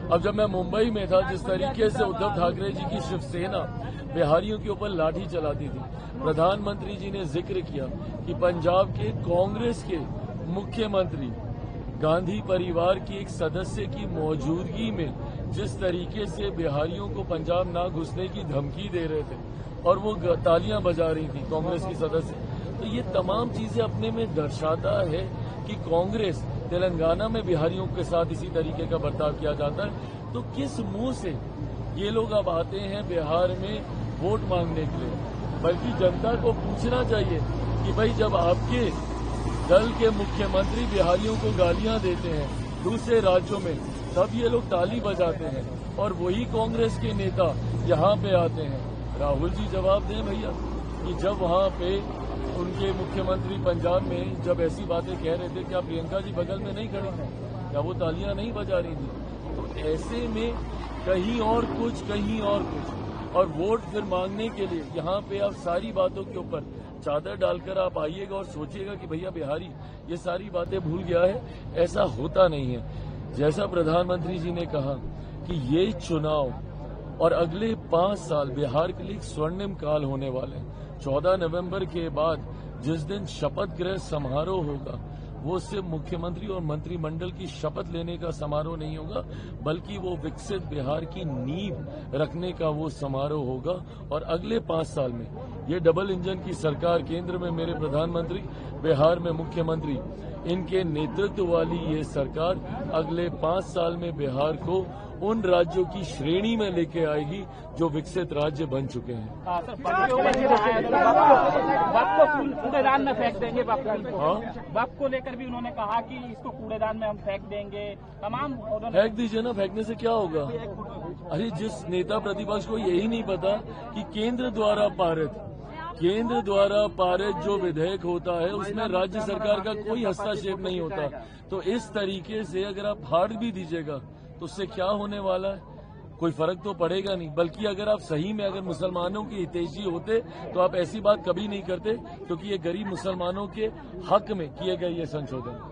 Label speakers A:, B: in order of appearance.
A: अब जब मैं मुंबई में था, जिस तरीके से उद्धव ठाकरे जी की शिवसेना बिहारियों के ऊपर लाठी चलाती थी, प्रधानमंत्री जी ने जिक्र किया कि पंजाब के कांग्रेस के मुख्यमंत्री गांधी परिवार की एक सदस्य की मौजूदगी में जिस तरीके से बिहारियों को पंजाब ना घुसने की धमकी दे रहे थे और वो तालियां बजा रही थी कांग्रेस की सदस्य, तो ये तमाम चीजें अपने में दर्शाता है कि कांग्रेस तेलंगाना में बिहारियों के साथ इसी तरीके का बर्ताव किया जाता है। तो किस मुंह से ये लोग अब आते हैं बिहार में वोट मांगने के लिए? बल्कि जनता को पूछना चाहिए कि भाई, जब आपके दल के मुख्यमंत्री बिहारियों को गालियां देते हैं दूसरे राज्यों में, तब ये लोग ताली बजाते हैं और वही कांग्रेस के नेता यहाँ पे आते हैं। राहुल जी जवाब दें भैया कि जब वहाँ पे उनके मुख्यमंत्री पंजाब में जब ऐसी बातें कह रहे थे, क्या प्रियंका जी बगल में नहीं खड़ी थी? क्या वो तालियां नहीं बजा रही थी? तो ऐसे में कहीं और कुछ, कहीं और कुछ, और वोट फिर मांगने के लिए यहाँ पे आप सारी बातों के ऊपर चादर डालकर आप आइएगा और सोचिएगा कि भैया बिहारी ये सारी बातें भूल गया है। ऐसा होता नहीं है। जैसा प्रधानमंत्री जी ने कहा कि ये चुनाव और अगले 5 साल बिहार के लिए एक स्वर्णिम काल होने वाले हैं। 14 नवंबर के बाद जिस दिन शपथ ग्रहण समारोह होगा, वो सिर्फ मुख्यमंत्री और मंत्रिमंडल की शपथ लेने का समारोह नहीं होगा, बल्कि वो विकसित बिहार की नींव रखने का वो समारोह होगा। और अगले 5 साल में ये डबल इंजन की सरकार, केंद्र में मेरे प्रधानमंत्री, बिहार में मुख्यमंत्री, इनके नेतृत्व वाली ये सरकार अगले 5 साल में बिहार को उन राज्यों की श्रेणी में लेके आएगी जो विकसित राज्य बन चुके हैं।
B: वक्त को कूड़ेदान में फेंक देंगे। वक्त को लेकर भी उन्होंने कहा कि इसको कूड़ेदान में हम फेंक देंगे। तमाम
A: फेंक दीजिए ना, फेंकने से क्या होगा? अरे जिस नेता प्रतिपक्ष को यही नहीं पता कि केंद्र द्वारा पारित जो विधेयक होता है उसमें राज्य सरकार का कोई हस्तक्षेप नहीं होता। तो इस तरीके से अगर आप फाड़ भी दीजिएगा तो उससे क्या होने वाला है? कोई फर्क तो पड़ेगा नहीं। बल्कि अगर आप सही में अगर मुसलमानों के हितैषी होते तो आप ऐसी बात कभी नहीं करते, क्योंकि ये गरीब मुसलमानों के हक में किए गए ये संशोधन।